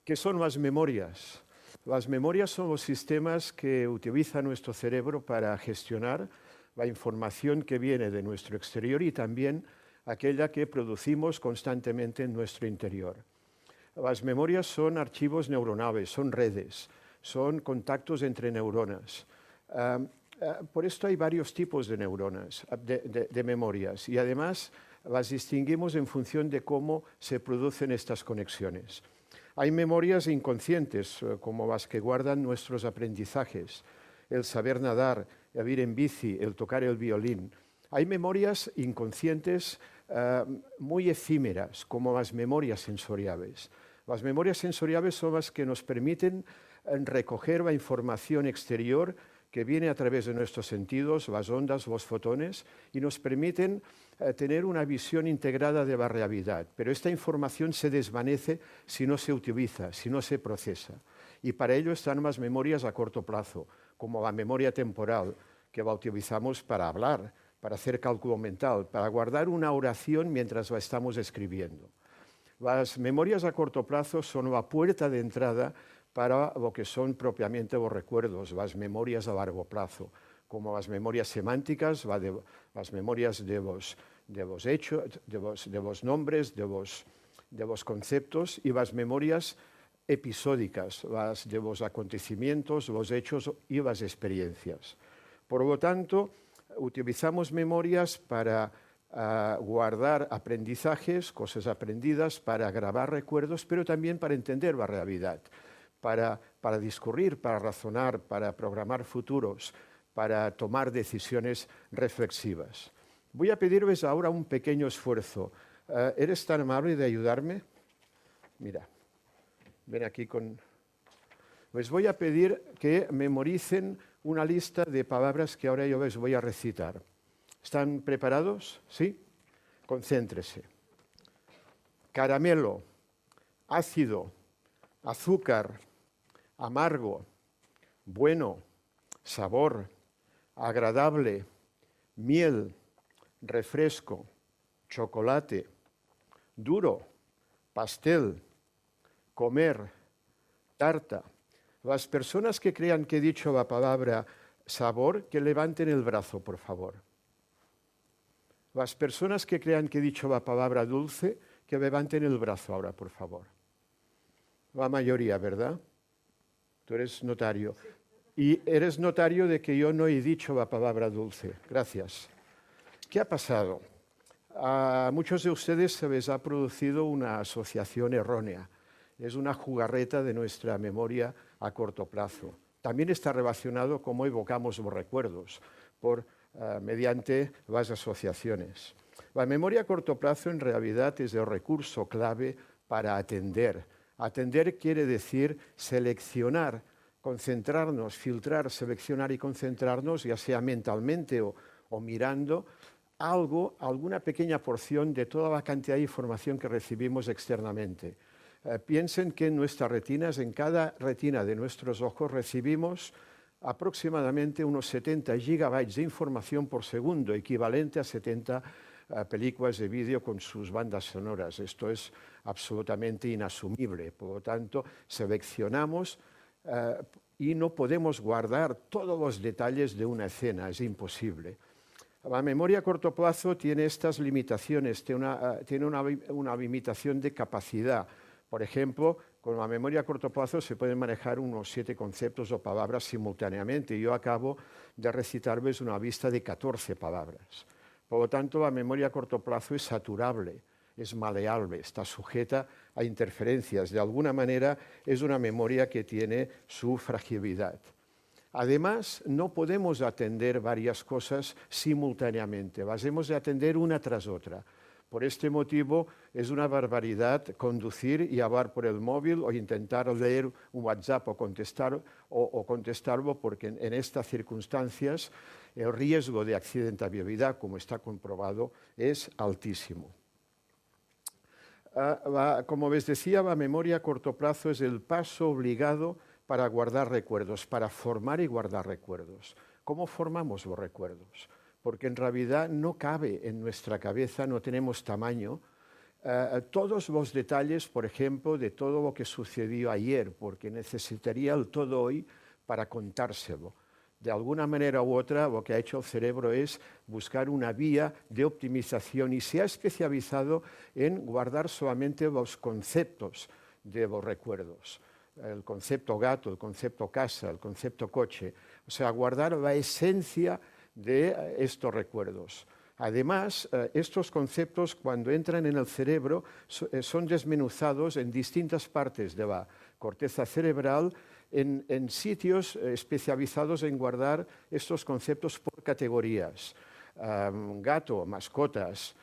¿Qué son las memorias? Las memorias son los sistemas que utiliza nuestro cerebro para gestionar la información que viene de nuestro exterior y también aquella que producimos constantemente en nuestro interior. Las memorias son archivos neuronales, son redes, son contactos entre neuronas. Por esto hay varios tipos de neuronas, de memorias, y además las distinguimos en función de cómo se producen estas conexiones. Hay memorias inconscientes, como las que guardan nuestros aprendizajes, el saber nadar, el ir en bici, el tocar el violín. Hay memorias inconscientes muy efímeras, como las memorias sensoriales. Las memorias sensoriales son las que nos permiten recoger la información exterior que viene a través de nuestros sentidos, las ondas, los fotones, y nos permiten tener una visión integrada de la realidad. Pero esta información se desvanece si no se utiliza, si no se procesa. Y para ello están las memorias a corto plazo, como la memoria temporal, que la utilizamos para hablar, para hacer cálculo mental, para guardar una oración mientras la estamos escribiendo. Las memorias a corto plazo son la puerta de entrada para lo que son propiamente los recuerdos, las memorias a largo plazo, como las memorias semánticas, las memorias de los hechos, de los nombres, de los conceptos, y las memorias episódicas, las de los acontecimientos, los hechos y las experiencias. Por lo tanto, utilizamos memorias para guardar aprendizajes, cosas aprendidas, para grabar recuerdos, pero también para entender la realidad, para discurrir, para razonar, para programar futuros, para tomar decisiones reflexivas. Voy a pedirles ahora un pequeño esfuerzo. ¿Eres tan amable de ayudarme? Mira, ven aquí con... Les voy a pedir que memoricen una lista de palabras que ahora yo les voy a recitar. ¿Están preparados? ¿Sí? Concéntrese. Caramelo, ácido, azúcar, amargo, bueno, sabor, agradable, miel, refresco, chocolate, duro, pastel, comer, tarta. Las personas que crean que he dicho la palabra sabor, que levanten el brazo, por favor. Las personas que crean que he dicho la palabra dulce, que levanten el brazo ahora, por favor. La mayoría, ¿verdad? Tú eres notario. Y eres notario de que yo no he dicho la palabra dulce. Gracias. ¿Qué ha pasado? A muchos de ustedes se les ha producido una asociación errónea. Es una jugarreta de nuestra memoria a corto plazo. También está relacionado cómo evocamos los recuerdos mediante las asociaciones. La memoria a corto plazo en realidad es el recurso clave para atender. Atender quiere decir seleccionar, concentrarnos, filtrar, seleccionar y concentrarnos, ya sea mentalmente o mirando alguna pequeña porción de toda la cantidad de información que recibimos externamente. Piensen que en nuestras retinas, en cada retina de nuestros ojos, recibimos aproximadamente unos 70 gigabytes de información por segundo, equivalente a 70 películas de vídeo con sus bandas sonoras. Esto es absolutamente inasumible. Por lo tanto, seleccionamos y no podemos guardar todos los detalles de una escena, es imposible. La memoria a corto plazo tiene estas limitaciones, tiene una limitación de capacidad. Por ejemplo, con la memoria a corto plazo se pueden manejar unos 7 conceptos o palabras simultáneamente. Yo acabo de recitarles una lista de 14 palabras. Por lo tanto, la memoria a corto plazo es saturable, es maleable, está sujeta a interferencias. De alguna manera, es una memoria que tiene su fragilidad. Además, no podemos atender varias cosas simultáneamente, las hemos de atender una tras otra. Por este motivo, es una barbaridad conducir y hablar por el móvil o intentar leer un WhatsApp o contestarlo, porque en estas circunstancias el riesgo de accidentabilidad, como está comprobado, es altísimo. Como les decía, la memoria a corto plazo es el paso obligado para guardar recuerdos, para formar y guardar recuerdos. ¿Cómo formamos los recuerdos? Porque en realidad no cabe en nuestra cabeza, no tenemos tamaño todos los detalles, por ejemplo, de todo lo que sucedió ayer, porque necesitaría el todo hoy para contárselo. De alguna manera u otra, lo que ha hecho el cerebro es buscar una vía de optimización y se ha especializado en guardar solamente los conceptos de los recuerdos. El concepto gato, el concepto casa, el concepto coche. O sea, guardar la esencia de estos recuerdos. Además, estos conceptos, cuando entran en el cerebro, son desmenuzados en distintas partes de la corteza cerebral, en sitios especializados en guardar estos conceptos por categorías. Gato, mascotas,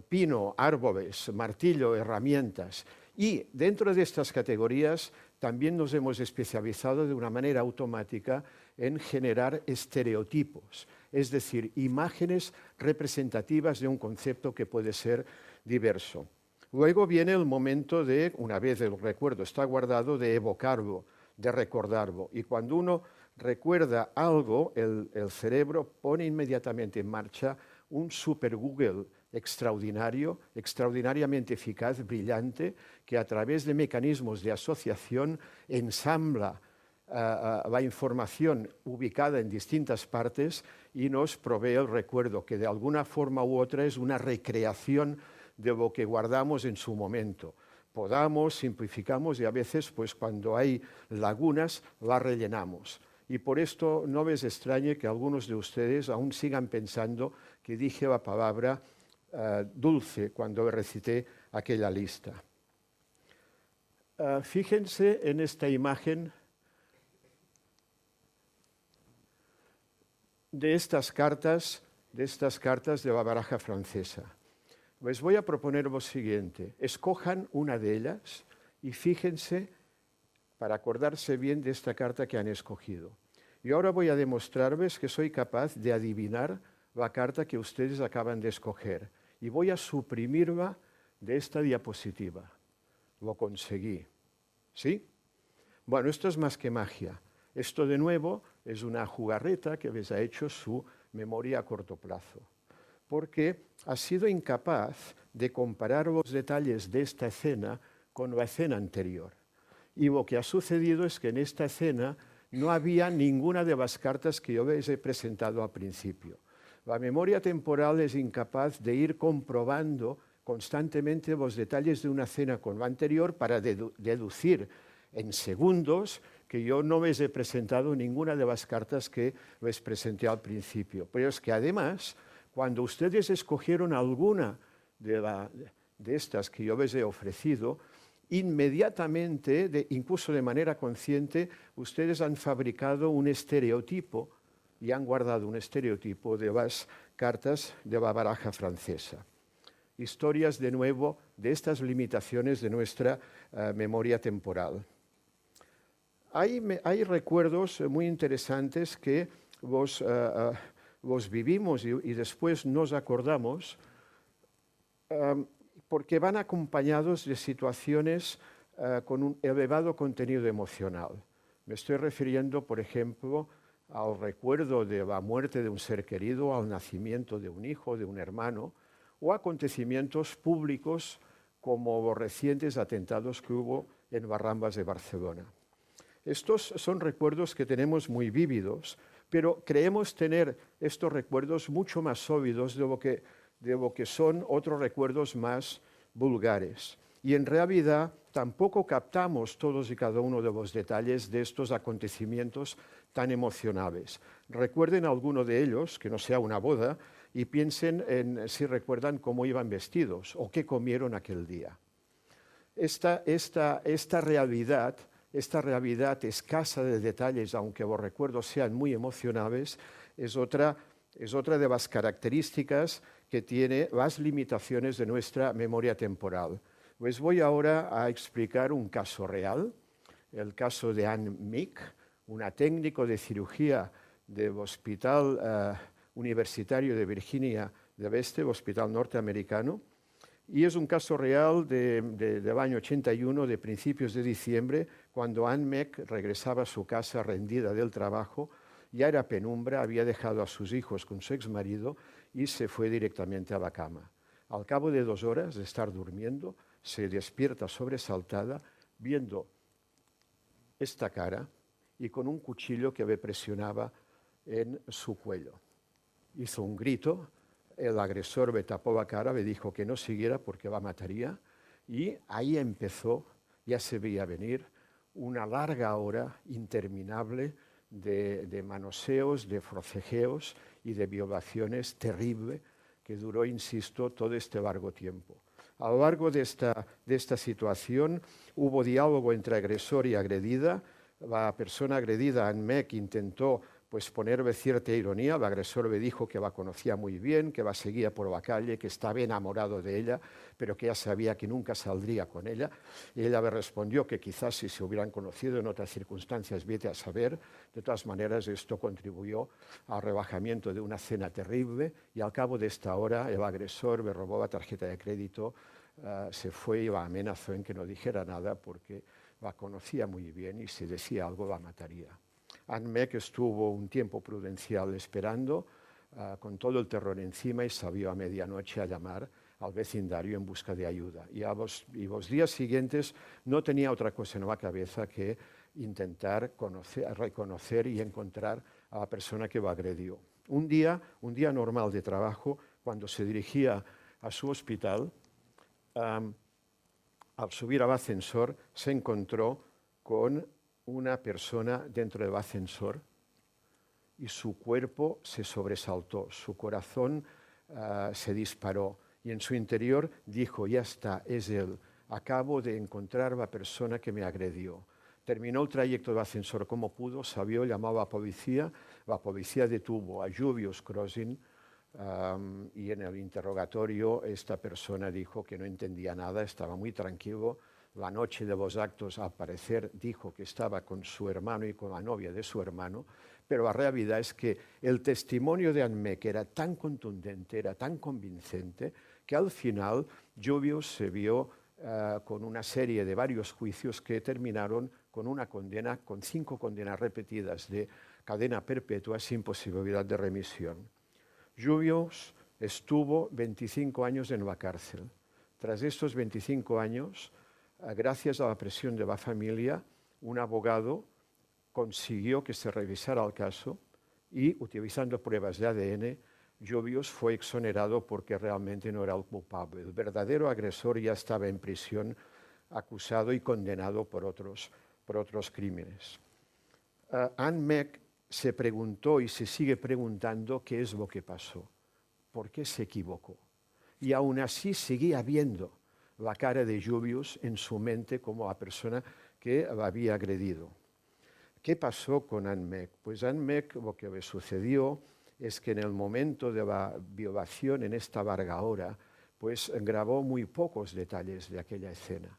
pino, árboles, martillo, herramientas. Y dentro de estas categorías también nos hemos especializado de una manera automática en generar estereotipos, es decir, imágenes representativas de un concepto que puede ser diverso. Luego viene el momento de, una vez el recuerdo está guardado, de evocarlo, de recordarlo. Y cuando uno recuerda algo, el cerebro pone inmediatamente en marcha un super Google extraordinario, extraordinariamente eficaz, brillante, que a través de mecanismos de asociación ensambla la información ubicada en distintas partes y nos provee el recuerdo, que de alguna forma u otra es una recreación de lo que guardamos en su momento. Podamos, simplificamos y a veces, pues cuando hay lagunas, las rellenamos. Y por esto no les extrañe que algunos de ustedes aún sigan pensando que dije la palabra dulce cuando recité aquella lista. Fíjense en esta imagen de estas cartas de la baraja francesa. Les voy a proponer lo siguiente. Escojan una de ellas y fíjense para acordarse bien de esta carta que han escogido. Y ahora voy a demostrarles que soy capaz de adivinar la carta que ustedes acaban de escoger. Y voy a suprimirla de esta diapositiva. Lo conseguí. ¿Sí? Bueno, esto es más que magia. Esto de nuevo es una jugarreta que les ha hecho su memoria a corto plazo. Porque ha sido incapaz de comparar los detalles de esta escena con la escena anterior. Y lo que ha sucedido es que en esta escena no había ninguna de las cartas que yo les he presentado al principio. La memoria temporal es incapaz de ir comprobando constantemente los detalles de una escena con la anterior para deducir en segundos que yo no les he presentado ninguna de las cartas que les presenté al principio. Pero es que además, cuando ustedes escogieron alguna de estas que yo les he ofrecido, inmediatamente, incluso de manera consciente, ustedes han fabricado un estereotipo y han guardado un estereotipo de las cartas de la baraja francesa. Historias, de nuevo, de estas limitaciones de nuestra memoria temporal. Hay recuerdos muy interesantes que los vivimos y después nos acordamos porque van acompañados de situaciones con un elevado contenido emocional. Me estoy refiriendo, por ejemplo, al recuerdo de la muerte de un ser querido, al nacimiento de un hijo, de un hermano, o acontecimientos públicos como los recientes atentados que hubo en Barrambas de Barcelona. Estos son recuerdos que tenemos muy vívidos, pero creemos tener estos recuerdos mucho más sólidos de lo que son otros recuerdos más vulgares. Y en realidad tampoco captamos todos y cada uno de los detalles de estos acontecimientos tan emocionales. Recuerden alguno de ellos, que no sea una boda, y piensen en si recuerdan cómo iban vestidos o qué comieron aquel día. Esta realidad escasa de detalles, aunque los recuerdos sean muy emocionales, es otra de las características que tiene las limitaciones de nuestra memoria temporal. Les voy ahora a explicar un caso real, el caso de Anne Meek, una técnico de cirugía del Hospital Universitario de Virginia del Este, el hospital norteamericano, y es un caso real del año 81, de principios de diciembre, cuando Anne Meek regresaba a su casa rendida del trabajo. Ya era penumbra, había dejado a sus hijos con su exmarido y se fue directamente a la cama. Al cabo de 2 horas de estar durmiendo, se despierta sobresaltada viendo esta cara y con un cuchillo que le presionaba en su cuello. Hizo un grito, el agresor le tapó la cara, le dijo que no siguiera porque la mataría, y ahí empezó, ya se veía venir, una larga hora interminable de manoseos, de forcejeos y de violaciones terrible que duró, insisto, todo este largo tiempo. A lo largo de esta situación hubo diálogo entre agresor y agredida. La persona agredida, Anne Meck, intentó ponerle cierta ironía. El agresor le dijo que la conocía muy bien, que la seguía por la calle, que estaba enamorado de ella, pero que ya sabía que nunca saldría con ella. Y ella le respondió que quizás si se hubieran conocido en otras circunstancias, vete a saber. De todas maneras, esto contribuyó al rebajamiento de una cena terrible, y al cabo de esta hora el agresor le robó la tarjeta de crédito, se fue y la amenazó en que no dijera nada porque la conocía muy bien y si decía algo la mataría. Anne Meck estuvo un tiempo prudencial esperando, con todo el terror encima, y salió a medianoche a llamar al vecindario en busca de ayuda. Y los días siguientes no tenía otra cosa en la cabeza que intentar reconocer y encontrar a la persona que lo agredió. Un día normal de trabajo, cuando se dirigía a su hospital, al subir al ascensor se encontró con una persona dentro del ascensor y su cuerpo se sobresaltó, su corazón se disparó y en su interior dijo: ya está, es él, acabo de encontrar a la persona que me agredió. Terminó el trayecto del ascensor como pudo, salió, llamó a la policía detuvo a Julius Crossin, y en el interrogatorio esta persona dijo que no entendía nada, estaba muy tranquilo. La noche de los actos, al parecer, dijo que estaba con su hermano y con la novia de su hermano, pero la realidad es que el testimonio de Anne Meck era tan contundente, era tan convincente, que al final Julius se vio con una serie de varios juicios que terminaron con una condena, con 5 condenas repetidas de cadena perpetua sin posibilidad de remisión. Julius estuvo 25 años en la cárcel. Tras estos 25 años, gracias a la presión de la familia, un abogado consiguió que se revisara el caso y, utilizando pruebas de ADN, Julius fue exonerado porque realmente no era el culpable. El verdadero agresor ya estaba en prisión, acusado y condenado por otros crímenes. Anne Meck se preguntó y se sigue preguntando qué es lo que pasó, por qué se equivocó. Y aún así seguía viendo la cara de Julius en su mente como la persona que la había agredido. ¿Qué pasó con Anne Meck? Pues Anne Meck, lo que le sucedió es que en el momento de la violación, en esta larga hora, pues grabó muy pocos detalles de aquella escena.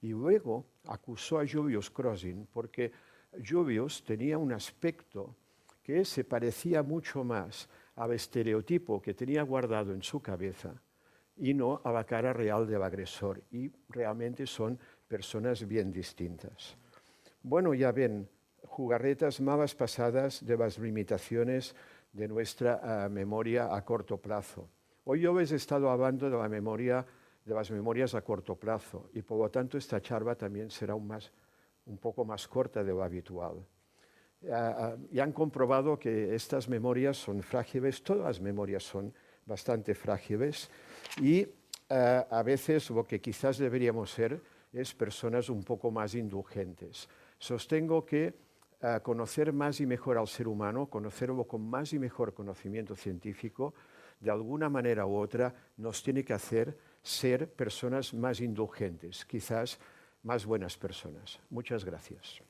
Y luego acusó a Julius Crossin porque Julius tenía un aspecto que se parecía mucho más al estereotipo que tenía guardado en su cabeza y no a la cara real del agresor. Y realmente son personas bien distintas. Bueno, ya ven, jugarretas malas pasadas de las limitaciones de nuestra memoria a corto plazo. Hoy yo les he estado hablando de la memoria, de las memorias a corto plazo, y por lo tanto esta charla también será un poco más corta de lo habitual. Ya han comprobado que estas memorias son frágiles, todas las memorias son bastante frágiles, y a veces lo que quizás deberíamos ser es personas un poco más indulgentes. Sostengo que conocer más y mejor al ser humano, conocerlo con más y mejor conocimiento científico, de alguna manera u otra nos tiene que hacer ser personas más indulgentes, quizás más buenas personas. Muchas gracias.